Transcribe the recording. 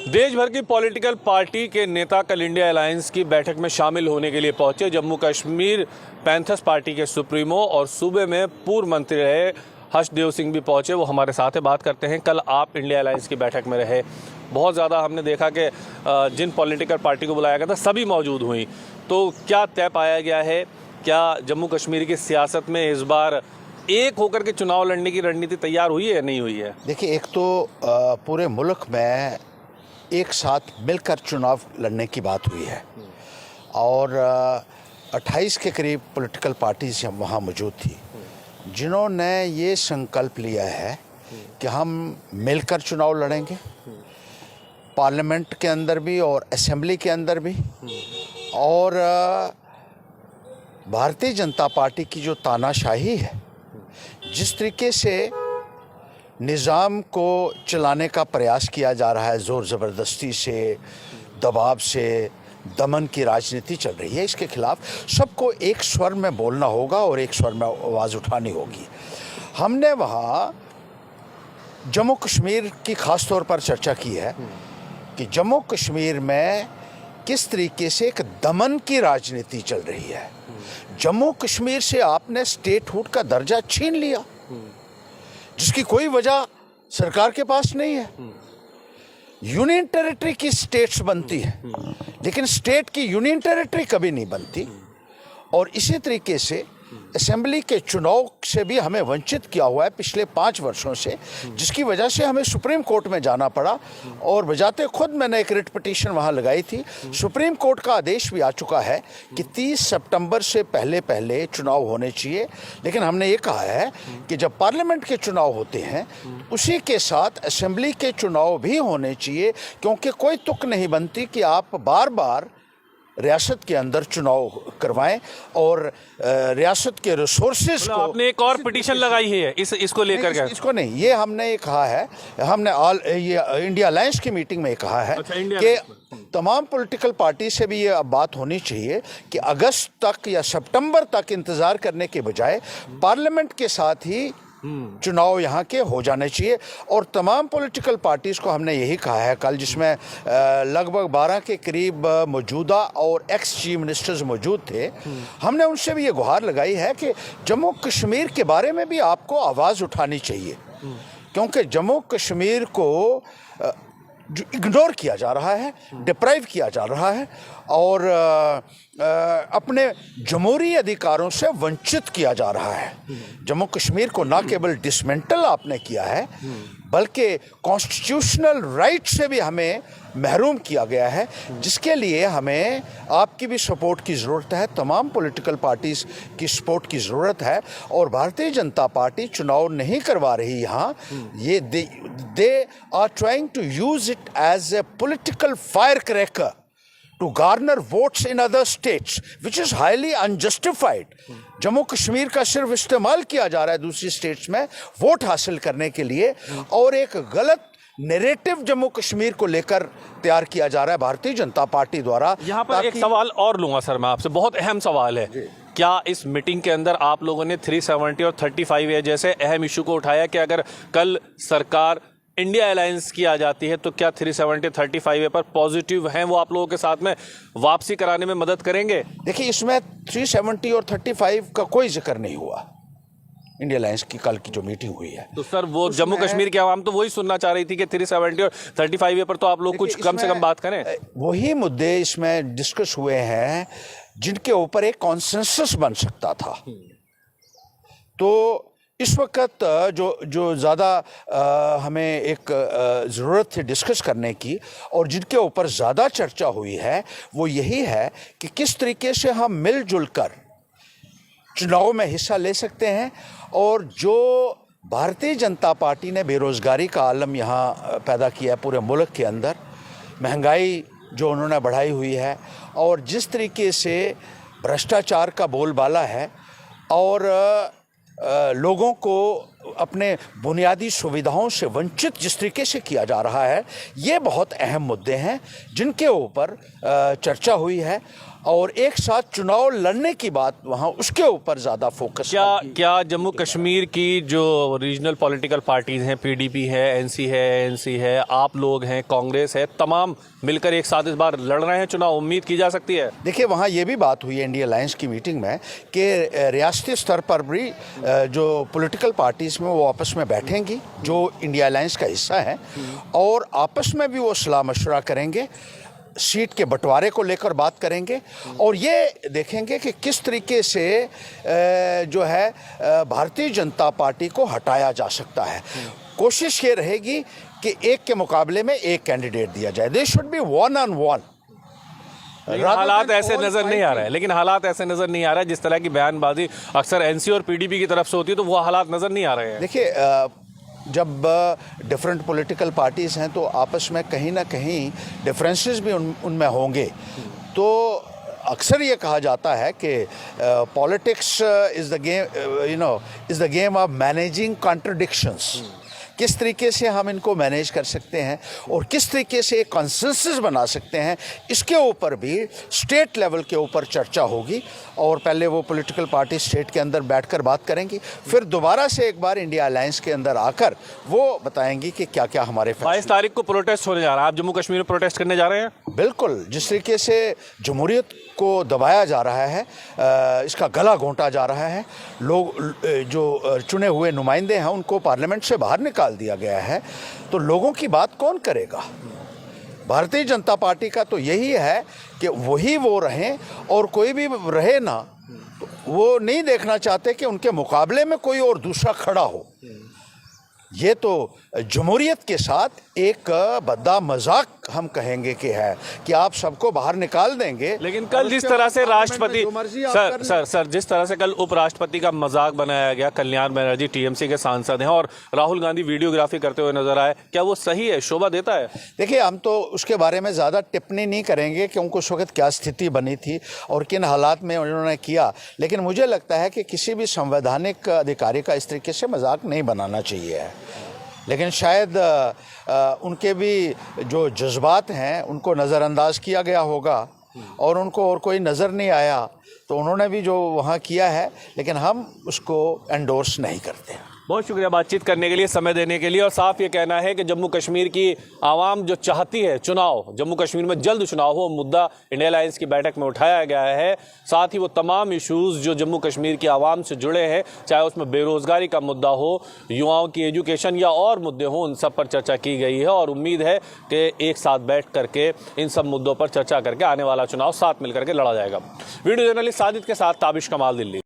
देश भर की पॉलिटिकल पार्टी के नेता कल इंडिया अलायंस की बैठक में शामिल होने के लिए पहुंचे। जम्मू कश्मीर पैंथर्स पार्टी के सुप्रीमो और सूबे में पूर्व मंत्री रहे हर्षदेव सिंह भी पहुंचे। वो हमारे साथ है, बात करते हैं। कल आप इंडिया अलायंस की बैठक में रहे, बहुत ज़्यादा हमने देखा कि जिन पॉलिटिकल पार्टी को बुलाया गया था सभी मौजूद हुई, तो क्या तय पाया गया है? क्या जम्मू कश्मीर की सियासत में इस बार एक होकर के चुनाव लड़ने की रणनीति तैयार हुई है या नहीं हुई है? देखिए, एक तो पूरे मुल्क में एक साथ मिलकर चुनाव लड़ने की बात हुई है और 28 के करीब पॉलिटिकल पार्टीज वहाँ मौजूद थी जिन्होंने ये संकल्प लिया है कि हम मिलकर चुनाव लड़ेंगे, पार्लियामेंट के अंदर भी और असेंबली के अंदर भी। और भारतीय जनता पार्टी की जो तानाशाही है, जिस तरीके से निज़ाम को चलाने का प्रयास किया जा रहा है, ज़ोर ज़बरदस्ती से, दबाव से, दमन की राजनीति चल रही है, इसके खिलाफ सबको एक स्वर में बोलना होगा और एक स्वर में आवाज़ उठानी होगी। हमने वहाँ जम्मू कश्मीर की ख़ास तौर पर चर्चा की है कि जम्मू कश्मीर में किस तरीके से एक दमन की राजनीति चल रही है। जम्मू कश्मीर से आपने स्टेटहुड का दर्जा छीन लिया, जिसकी कोई वजह सरकार के पास नहीं है। यूनियन टेरिटरी की स्टेट्स बनती है, लेकिन स्टेट की यूनियन टेरिटरी कभी नहीं बनती। और इसी तरीके से असेंबली के चुनाव से भी हमें वंचित किया हुआ है पिछले 5 वर्षों से, जिसकी वजह से हमें सुप्रीम कोर्ट में जाना पड़ा। और बजाते खुद मैंने एक रिट पिटीशन वहाँ लगाई थी। सुप्रीम कोर्ट का आदेश भी आ चुका है कि 30 सितंबर से पहले चुनाव होने चाहिए, लेकिन हमने ये कहा है कि जब पार्लियामेंट के चुनाव होते हैं उसी के साथ असेंबली के चुनाव भी होने चाहिए, क्योंकि कोई तुक नहीं बनती कि आप बार बार रियासत के अंदर चुनाव करवाएं और रियासत के रिसोर्सेज को। आपने एक और पिटीशन लगाई है इसको लेकर के? इसको नहीं, ये हमने ये कहा है, हमने ये इंडिया अलायंस की मीटिंग में कहा है कि तमाम पॉलिटिकल पार्टी से भी ये अब बात होनी चाहिए कि अगस्त तक या सितंबर तक इंतजार करने के बजाय पार्लियामेंट के साथ ही चुनाव यहाँ के हो जाने चाहिए। और तमाम पॉलिटिकल पार्टीज़ को हमने यही कहा है कल, जिसमें लगभग 12 के करीब मौजूदा और एक्स चीफ मिनिस्टर्स मौजूद थे। हमने उनसे भी ये गुहार लगाई है कि जम्मू कश्मीर के बारे में भी आपको आवाज़ उठानी चाहिए, क्योंकि जम्मू कश्मीर को जो इग्नोर किया जा रहा है, डिप्राइव किया जा रहा है और अपने जमहूरी अधिकारों से वंचित किया जा रहा है। जम्मू कश्मीर को ना केवल डिसमेंटल आपने किया है, बल्कि कॉन्स्टिट्यूशनल राइट से भी हमें महरूम किया गया है, जिसके लिए हमें आपकी भी सपोर्ट की ज़रूरत है, तमाम पॉलिटिकल पार्टीज़ की सपोर्ट की ज़रूरत है। और भारतीय जनता पार्टी चुनाव नहीं करवा रही यहाँ, ये they are trying to use it as a political firecracker to garner votes in other states, which is highly unjustified. Jammu Kashmir का सिर्फ इस्तेमाल किया जा रहा है दूसरी स्टेट्स में वोट हासिल करने के लिए, और एक गलत नैरेटिव जम्मू कश्मीर को लेकर तैयार किया जा रहा है भारतीय जनता पार्टी द्वारा। यहाँ पर एक सवाल और लूँगा सर मैं आपसे, बहुत अहम सवाल है। क्या इस मीटिंग के अंदर आप लोगों ने 370 और 35A जैसे अहम इशू को उठाया कि अगर कल सरकार इंडिया अलायंस की आ जाती है तो क्या 370 35A पर पॉजिटिव हैं वो आप लोगों के साथ में वापसी कराने में मदद करेंगे? देखिए, इसमें 370 और 35 का कोई जिक्र नहीं हुआ इंडिया अलायंस की कल की जो मीटिंग हुई है। तो सर वो जम्मू कश्मीर की आवाम तो वही सुनना चाह रही थी कि 370 और 35A पर तो आप लोग कुछ कम से कम बात करें। वही मुद्दे इसमें डिस्कस हुए हैं जिनके ऊपर एक कॉन्सेंसस बन सकता था। तो इस वक्त जो ज़्यादा हमें एक ज़रूरत थी डिस्कस करने की और जिनके ऊपर ज़्यादा चर्चा हुई है, वो यही है कि किस तरीके से हम मिलजुल कर चुनाव में हिस्सा ले सकते हैं। और जो भारतीय जनता पार्टी ने बेरोज़गारी का आलम यहाँ पैदा किया है पूरे मुल्क के अंदर, महंगाई जो उन्होंने बढ़ाई हुई है, और जिस तरीके से भ्रष्टाचार का बोलबाला है और लोगों को अपने बुनियादी सुविधाओं से वंचित जिस तरीके से किया जा रहा है, ये बहुत अहम मुद्दे हैं जिनके ऊपर चर्चा हुई है। और एक साथ चुनाव लड़ने की बात वहाँ उसके ऊपर ज़्यादा फोकस। क्या जम्मू कश्मीर की जो रीजनल पॉलिटिकल पार्टीज़ हैं, पीडीपी है, एनसी है, एएनसी है, आप लोग हैं, कांग्रेस है, तमाम मिलकर एक साथ इस बार लड़ रहे हैं चुनाव, उम्मीद की जा सकती है? देखिए, वहाँ ये भी बात हुई है इंडिया अलायंस की मीटिंग में कि रियासती स्तर पर भी जो पॉलिटिकल पार्टीज़ में वो आपस में बैठेंगी जो इंडिया अलायंस का हिस्सा है, और आपस में भी वो सलाह मशवरा करेंगे, सीट के बंटवारे को लेकर बात करेंगे, और ये देखेंगे कि किस तरीके से जो है भारतीय जनता पार्टी को हटाया जा सकता है। कोशिश ये रहेगी कि एक के मुकाबले में एक कैंडिडेट दिया जाए। They should be one on one. हालात ऐसे नजर नहीं आ रहे हैं, लेकिन हालात ऐसे नजर नहीं आ रहा है जिस तरह की बयानबाजी अक्सर एनसी और पीडीपी की तरफ से होती है, तो वो हालात नजर नहीं आ रहे हैं। देखिए, जब डिफरेंट पॉलिटिकल पार्टीज़ हैं तो आपस में कहीं ना कहीं डिफरेंसेस भी उनमें होंगे। तो अक्सर ये कहा जाता है कि politics is the game is the game of managing contradictions. किस तरीके से हम इनको मैनेज कर सकते हैं और किस तरीके से एक कंसेंसस बना सकते हैं, इसके ऊपर भी स्टेट लेवल के ऊपर चर्चा होगी। और पहले वो पॉलिटिकल पार्टी स्टेट के अंदर बैठकर बात करेंगी, फिर दोबारा से एक बार इंडिया अलायंस के अंदर आकर वो बताएंगी कि क्या क्या हमारे 22 तारीख को प्रोटेस्ट होने जा रहा है। आप जम्मू कश्मीर में प्रोटेस्ट करने जा रहे हैं? बिल्कुल। जिस तरीके से जमहूरियत को दबाया जा रहा है, इसका गला घोंटा जा रहा है, लोग जो चुने हुए नुमाइंदे हैं उनको पार्लियामेंट से बाहर निकाल दिया गया है, तो लोगों की बात कौन करेगा? भारतीय जनता पार्टी का तो यही है कि वही वो रहें, और कोई भी रहे ना, वो नहीं देखना चाहते कि उनके मुकाबले में कोई और दूसरा खड़ा हो। ये तो जमहूरियत के साथ एक बद्दा मजाक हम कहेंगे कि है कि आप सबको बाहर निकाल देंगे। लेकिन कल जिस तरह से राष्ट्रपति सर जिस तरह से कल उपराष्ट्रपति का मजाक बनाया गया, कल्याण बनर्जी टीएमसी के सांसद हैं और राहुल गांधी वीडियोग्राफी करते हुए नजर आए, क्या वो सही है, शोभा देता है? देखिए, हम तो उसके बारे में ज़्यादा टिप्पणी नहीं करेंगे कि उनको उस वक्त क्या स्थिति बनी थी और किन हालात में उन्होंने किया, लेकिन मुझे लगता है कि किसी भी संवैधानिक अधिकारी का इस तरीके से मजाक नहीं बनाना चाहिए। लेकिन शायद उनके भी जो जज्बात हैं उनको नज़रअंदाज किया गया होगा और उनको और कोई नज़र नहीं आया, तो उन्होंने भी जो वहाँ किया है, लेकिन हम उसको एंडोर्स नहीं करते हैं। बहुत शुक्रिया बातचीत करने के लिए, समय देने के लिए। और साफ ये कहना है कि जम्मू कश्मीर की आवाम जो चाहती है चुनाव, जम्मू कश्मीर में जल्द चुनाव हो, मुद्दा इंडिया अलायंस की बैठक में उठाया गया है। साथ ही वो तमाम इश्यूज़ जो जम्मू कश्मीर की आवाम से जुड़े हैं, चाहे उसमें बेरोज़गारी का मुद्दा हो, युवाओं की एजुकेशन या और मुद्दे हों, उन सब पर चर्चा की गई है। और उम्मीद है कि एक साथ बैठ करके इन सब मुद्दों पर चर्चा करके आने वाला चुनाव साथ मिल करके लड़ा जाएगा। वीडियो जर्नलिस्ट साजिद के साथ ताबिश कमाल, दिल्ली।